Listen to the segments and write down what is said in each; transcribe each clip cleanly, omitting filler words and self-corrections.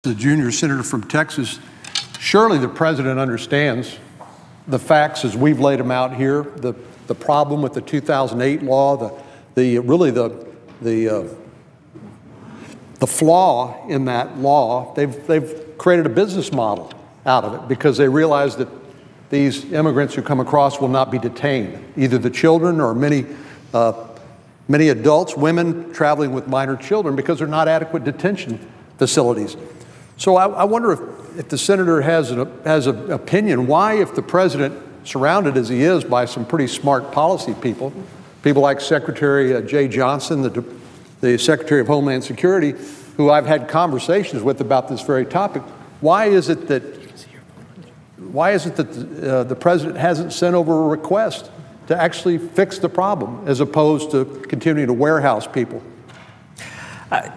The junior senator from Texas, surely the president understands the facts as we've laid them out here, the problem with the 2008 law, the flaw in that law. They've created a business model out of it because they realize that these immigrants who come across will not be detained, either the children or many adults, women traveling with minor children, because they're not adequate detention facilities. So I wonder if the senator has an opinion. Why, if the president, surrounded as he is by some pretty smart policy people like Secretary Jay Johnson, the Secretary of Homeland Security, who I've had conversations with about this very topic, why is it that the president hasn't sent over a request to actually fix the problem as opposed to continuing to warehouse people?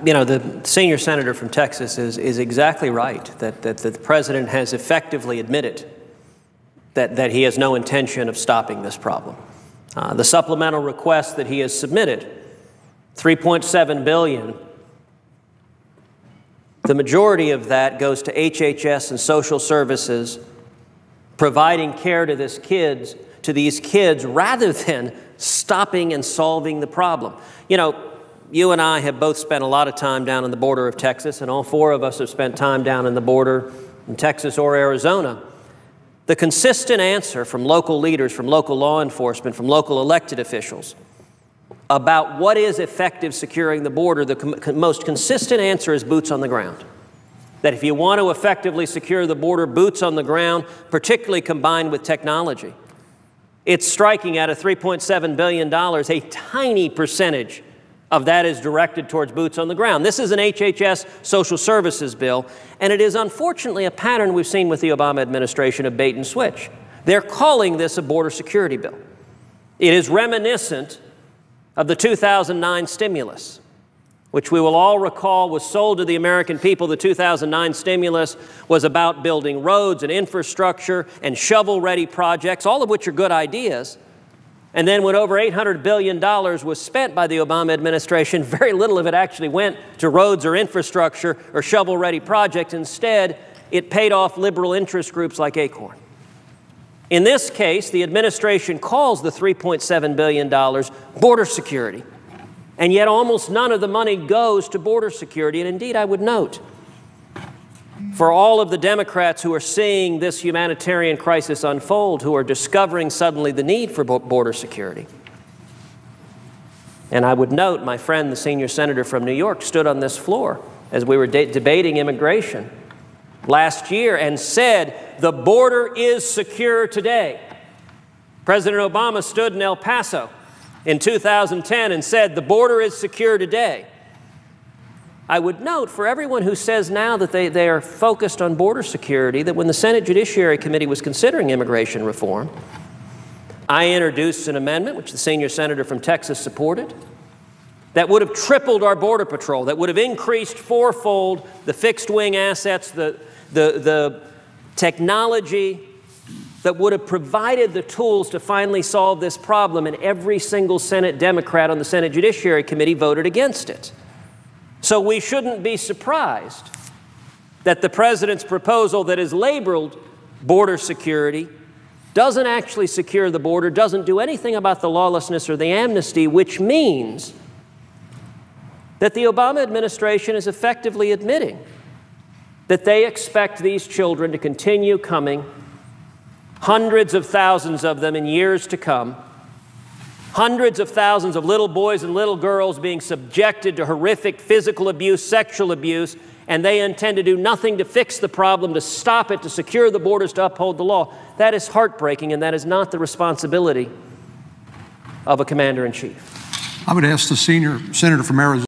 You know, the senior senator from Texas is exactly right that the president has effectively admitted that he has no intention of stopping this problem. The supplemental request that he has submitted, $3.7 billion, the majority of that goes to HHS and social services, providing care to these kids rather than stopping and solving the problem. You know, you and I have both spent a lot of time down on the border of Texas, and all four of us have spent time down in the border in Texas or Arizona. The consistent answer from local leaders, from local law enforcement, from local elected officials about what is effective securing the border, the most consistent answer is boots on the ground. That if you want to effectively secure the border, boots on the ground, particularly combined with technology. It's striking at a $3.7 billion, a tiny percentage of that is directed towards boots on the ground. This is an HHS social services bill, and it is unfortunately a pattern we've seen with the Obama administration of bait and switch. They're calling this a border security bill. It is reminiscent of the 2009 stimulus, which we will all recall was sold to the American people. The 2009 stimulus was about building roads and infrastructure and shovel-ready projects, all of which are good ideas. And then when over $800 billion was spent by the Obama administration, very little of it actually went to roads or infrastructure or shovel-ready projects. Instead, it paid off liberal interest groups like Acorn. In this case, the administration calls the $3.7 billion border security, and yet almost none of the money goes to border security. And indeed, I would note, for all of the Democrats who are seeing this humanitarian crisis unfold, who are discovering suddenly the need for border security. And I would note, my friend, the senior senator from New York, stood on this floor as we were debating immigration last year and said, the border is secure today. President Obama stood in El Paso in 2010 and said, the border is secure today. I would note, for everyone who says now that they are focused on border security, that when the Senate Judiciary Committee was considering immigration reform, I introduced an amendment, which the senior senator from Texas supported, that would have tripled our Border Patrol, that would have increased fourfold the fixed-wing assets, the technology, that would have provided the tools to finally solve this problem, and every single Senate Democrat on the Senate Judiciary Committee voted against it. So we shouldn't be surprised that the president's proposal that is labeled border security doesn't actually secure the border, doesn't do anything about the lawlessness or the amnesty, which means that the Obama administration is effectively admitting that they expect these children to continue coming, hundreds of thousands of them in years to come, hundreds of thousands of little boys and little girls being subjected to horrific physical abuse, sexual abuse, and they intend to do nothing to fix the problem, to stop it, to secure the borders, to uphold the law. That is heartbreaking, and that is not the responsibility of a commander-in-chief. I would ask the senior senator from Arizona.